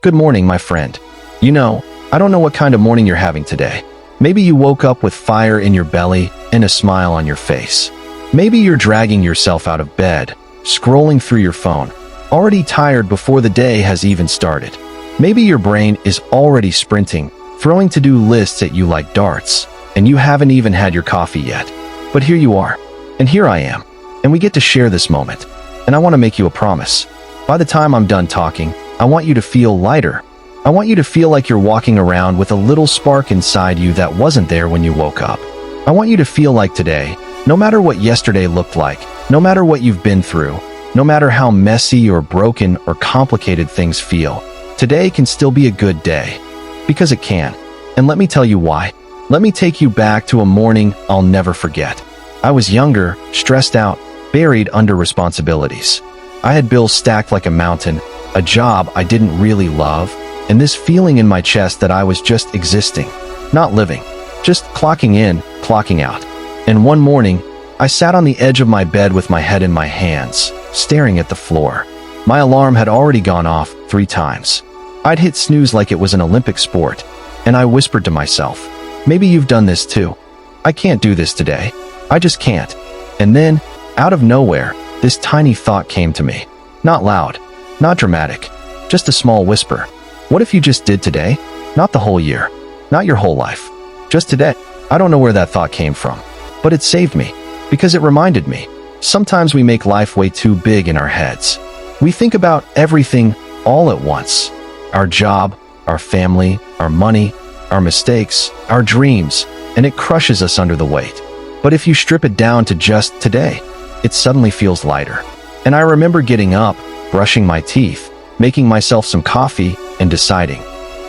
Good morning, my friend. I don't know what kind of morning you're having today. Maybe you woke up with fire in your belly and a smile on your face. Maybe you're dragging yourself out of bed, scrolling through your phone, already tired before the day has even started. Maybe your brain is already sprinting, throwing to-do lists at you like darts, and you haven't even had your coffee yet. But here you are, and here I am, and we get to share this moment. And I want to make you a promise. By the time I'm done talking, I want you to feel lighter. I want you to feel like you're walking around with a little spark inside you that wasn't there when you woke up. I want you to feel like today, no matter what yesterday looked like, no matter what you've been through, no matter how messy or broken or complicated things feel, today can still be a good day. Because it can. And let me tell you why. Let me take you back to a morning I'll never forget. I was younger, stressed out, buried under responsibilities. I had bills stacked like a mountain, a job I didn't really love, and this feeling in my chest that I was just existing, not living, just clocking in, clocking out. And one morning, I sat on the edge of my bed with my head in my hands, staring at the floor. My alarm had already gone off 3 times. I'd hit snooze like it was an Olympic sport, and I whispered to myself, maybe you've done this too. I can't do this today. I just can't. And then, out of nowhere, this tiny thought came to me. Not loud, not dramatic, just a small whisper. What if you just did today? Not the whole year, not your whole life, just today. I don't know where that thought came from, but it saved me, because it reminded me, sometimes we make life way too big in our heads. We think about everything all at once. Our job, our family, our money, our mistakes, our dreams, and it crushes us under the weight. But if you strip it down to just today, it suddenly feels lighter. And I remember getting up, brushing my teeth, making myself some coffee, and deciding,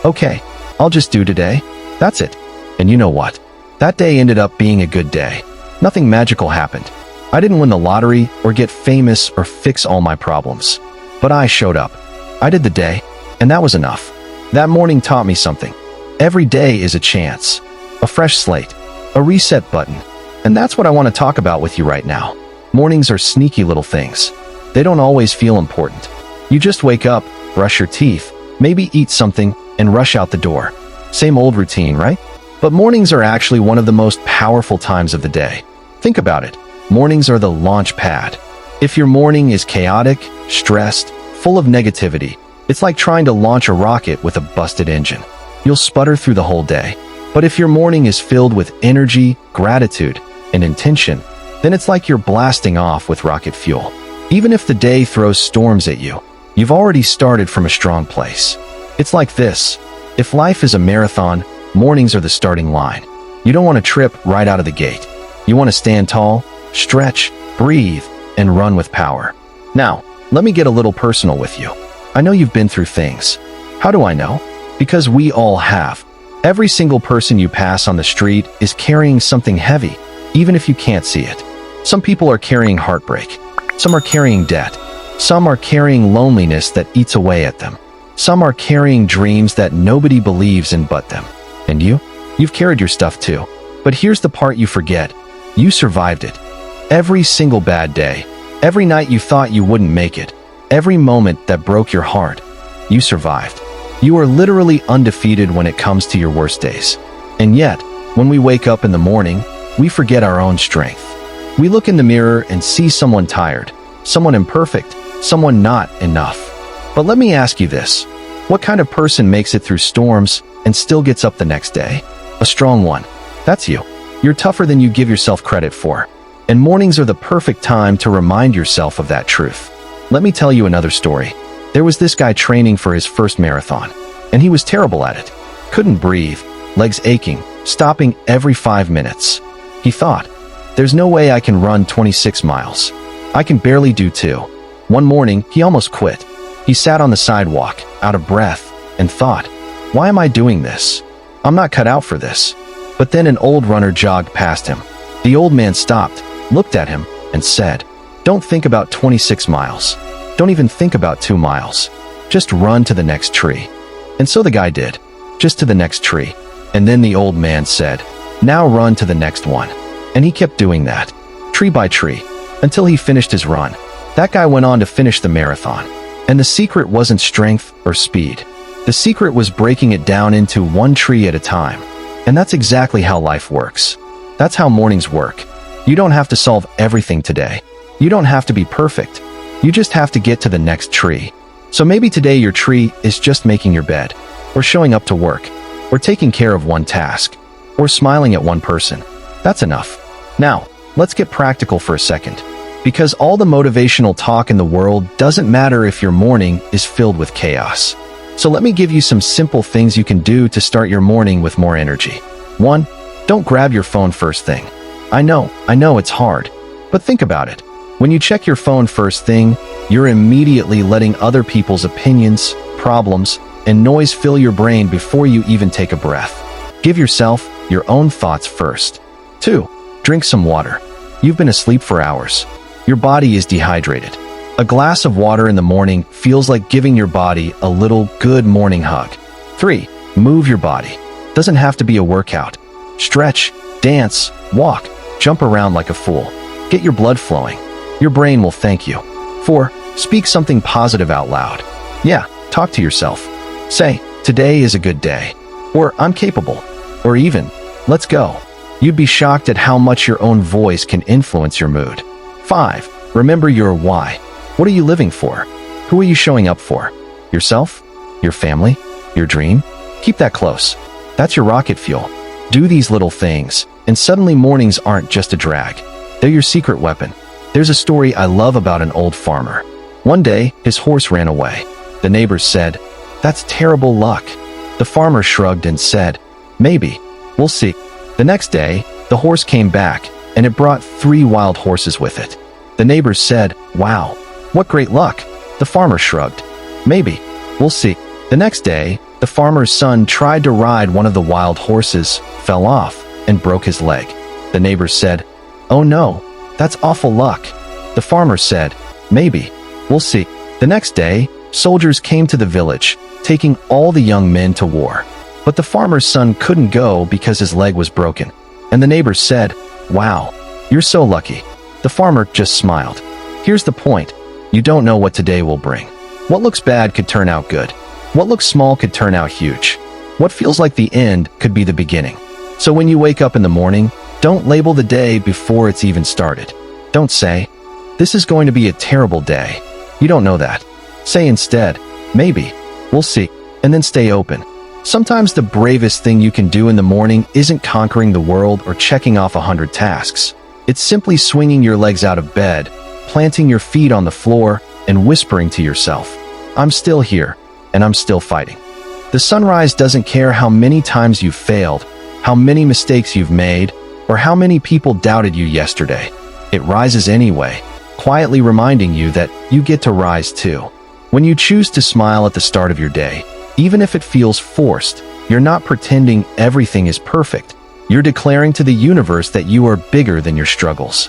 okay, I'll just do today. That's it. And you know what? That day ended up being a good day. Nothing magical happened. I didn't win the lottery or get famous or fix all my problems. But I showed up. I did the day, and that was enough. That morning taught me something. Every day is a chance, a fresh slate, a reset button. And that's what I want to talk about with you right now. Mornings are sneaky little things. They don't always feel important. You just wake up, brush your teeth, maybe eat something, and rush out the door. Same old routine, right? But mornings are actually one of the most powerful times of the day. Think about it. Mornings are the launch pad. If your morning is chaotic, stressed, full of negativity, it's like trying to launch a rocket with a busted engine. You'll sputter through the whole day. But if your morning is filled with energy, gratitude, and intention, then it's like you're blasting off with rocket fuel. Even if the day throws storms at you, you've already started from a strong place. It's like this. If life is a marathon, mornings are the starting line. You don't want to trip right out of the gate. You want to stand tall, stretch, breathe, and run with power. Now, let me get a little personal with you. I know you've been through things. How do I know? Because we all have. Every single person you pass on the street is carrying something heavy, even if you can't see it. Some people are carrying heartbreak. Some are carrying debt. Some are carrying loneliness that eats away at them. Some are carrying dreams that nobody believes in but them. And you? You've carried your stuff too. But here's the part you forget. You survived it. Every single bad day. Every night you thought you wouldn't make it. Every moment that broke your heart. You survived. You are literally undefeated when it comes to your worst days. And yet, when we wake up in the morning, we forget our own strength. We look in the mirror and see someone tired, someone imperfect, someone not enough. But let me ask you this. What kind of person makes it through storms and still gets up the next day? A strong one. That's you. You're tougher than you give yourself credit for. And mornings are the perfect time to remind yourself of that truth. Let me tell you another story. There was this guy training for his first marathon, and he was terrible at it. Couldn't breathe, legs aching, stopping every 5 minutes. He thought, there's no way I can run 26 miles. I can barely do 2. One morning, he almost quit. He sat on the sidewalk, out of breath, and thought, why am I doing this? I'm not cut out for this. But then an old runner jogged past him. The old man stopped, looked at him, and said, don't think about 26 miles. Don't even think about 2 miles. Just run to the next tree. And so the guy did, just to the next tree. And then the old man said, now run to the next one. And he kept doing that, tree by tree, until he finished his run. That guy went on to finish the marathon. And the secret wasn't strength or speed. The The secret was breaking it down into one tree at a time. And that's exactly how life works. That's how mornings work. You don't have to solve everything today. You don't have to be perfect. You just have to get to the next tree. So maybe today your tree is just making your bed, or showing up to work, or taking care of one task, or smiling at one person. That's enough. Now, let's get practical for a second. Because all the motivational talk in the world doesn't matter if your morning is filled with chaos. So let me give you some simple things you can do to start your morning with more energy. 1. Don't grab your phone first thing. I know it's hard. But think about it. When you check your phone first thing, you're immediately letting other people's opinions, problems, and noise fill your brain before you even take a breath. Give yourself your own thoughts first. 2. Drink some water. You've been asleep for hours. Your body is dehydrated. A glass of water in the morning feels like giving your body a little good morning hug. 3. Move your body. Doesn't have to be a workout. Stretch, dance, walk, jump around like a fool. Get your blood flowing. Your brain will thank you. 4. Speak something positive out loud. Yeah, talk to yourself. Say, today is a good day. Or I'm capable. Or even, let's go. You'd be shocked at how much your own voice can influence your mood. 5. Remember your why. What are you living for? Who are you showing up for? Yourself? Your family? Your dream? Keep that close. That's your rocket fuel. Do these little things, and suddenly mornings aren't just a drag. They're your secret weapon. There's a story I love about an old farmer. One day, his horse ran away. The neighbors said, "That's terrible luck." The farmer shrugged and said, "Maybe. We'll see." The next day, the horse came back, and it brought 3 wild horses with it. The neighbors said, "Wow, what great luck." The farmer shrugged. "Maybe. We'll see." The next day, the farmer's son tried to ride one of the wild horses, fell off, and broke his leg. The neighbors said, "Oh no, that's awful luck." The farmer said, "Maybe. We'll see." The next day, soldiers came to the village, taking all the young men to war. But the farmer's son couldn't go because his leg was broken. And the neighbors said, "Wow, you're so lucky." The farmer just smiled. Here's the point. You don't know what today will bring. What looks bad could turn out good. What looks small could turn out huge. What feels like the end could be the beginning. So when you wake up in the morning, don't label the day before it's even started. Don't say, "This is going to be a terrible day." You don't know that. Say instead, "Maybe. We'll see." And then stay open. Sometimes the bravest thing you can do in the morning isn't conquering the world or checking off 100 tasks. It's simply swinging your legs out of bed, planting your feet on the floor, and whispering to yourself, "I'm still here, and I'm still fighting." The sunrise doesn't care how many times you've failed, how many mistakes you've made, or how many people doubted you yesterday. It rises anyway, quietly reminding you that you get to rise too. When you choose to smile at the start of your day, even if it feels forced, you're not pretending everything is perfect. You're declaring to the universe that you are bigger than your struggles.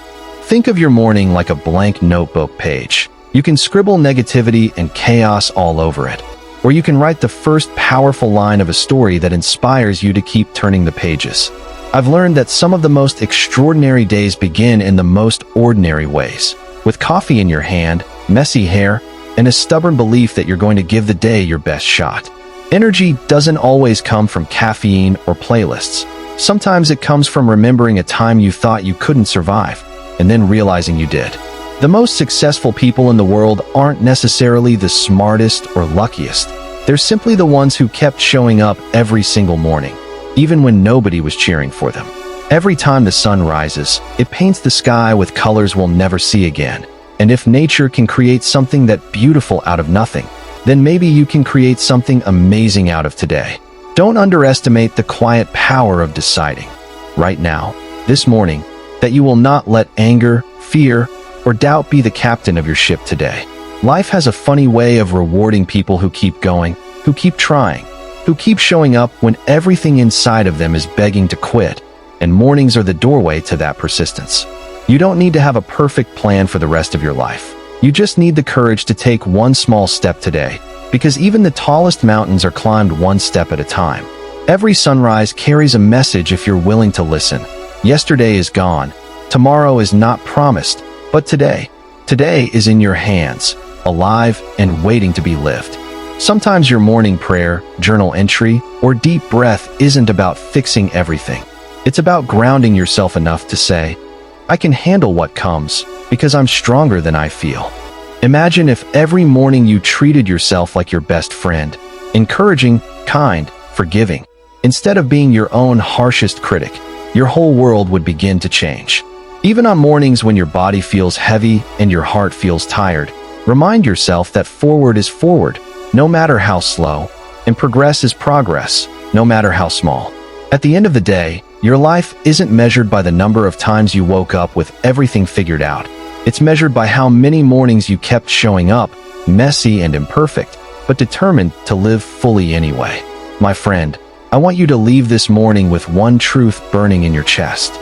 Think of your morning like a blank notebook page. You can scribble negativity and chaos all over it. Or you can write the first powerful line of a story that inspires you to keep turning the pages. I've learned that some of the most extraordinary days begin in the most ordinary ways. With coffee in your hand, messy hair, and a stubborn belief that you're going to give the day your best shot. Energy doesn't always come from caffeine or playlists. Sometimes it comes from remembering a time you thought you couldn't survive, and then realizing you did. The most successful people in the world aren't necessarily the smartest or luckiest. They're simply the ones who kept showing up every single morning, even when nobody was cheering for them. Every time the sun rises, it paints the sky with colors we'll never see again. And if nature can create something that beautiful out of nothing, then maybe you can create something amazing out of today. Don't underestimate the quiet power of deciding, right now, this morning, that you will not let anger, fear, or doubt be the captain of your ship today. Life has a funny way of rewarding people who keep going, who keep trying, who keep showing up when everything inside of them is begging to quit, and mornings are the doorway to that persistence. You don't need to have a perfect plan for the rest of your life. You just need the courage to take one small step today, because even the tallest mountains are climbed one step at a time. Every sunrise carries a message if you're willing to listen. Yesterday is gone. Tomorrow is not promised, but today is in your hands, alive and waiting to be lived. Sometimes your morning prayer, journal entry, or deep breath isn't about fixing everything. It's about grounding yourself enough to say, I can handle what comes because I'm stronger than I feel. Imagine if every morning you treated yourself like your best friend, encouraging, kind, forgiving. Instead of being your own harshest critic, your whole world would begin to change. Even on mornings when your body feels heavy and your heart feels tired, remind yourself that forward is forward, no matter how slow, and progress is progress, no matter how small. At the end of the day, your life isn't measured by the number of times you woke up with everything figured out. It's measured by how many mornings you kept showing up, messy and imperfect, but determined to live fully anyway. My friend, I want you to leave this morning with one truth burning in your chest.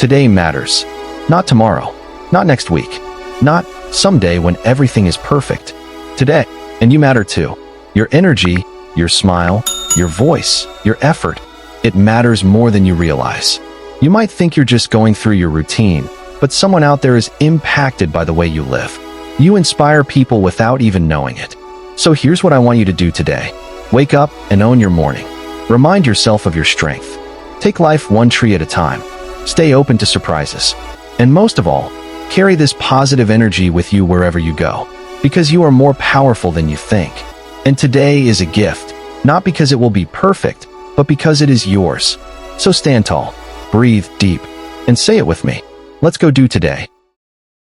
Today matters. Not tomorrow. Not next week. Not someday when everything is perfect. Today. And you matter too. Your energy, your smile, your voice, your effort. It matters more than you realize. You might think you're just going through your routine, but someone out there is impacted by the way you live. You inspire people without even knowing it. So here's what I want you to do today. Wake up and own your morning. Remind yourself of your strength. Take life one tree at a time. Stay open to surprises. And most of all, carry this positive energy with you wherever you go, because you are more powerful than you think. And today is a gift, not because it will be perfect, but because it is yours. So stand tall, breathe deep, and say it with me. Let's go do today.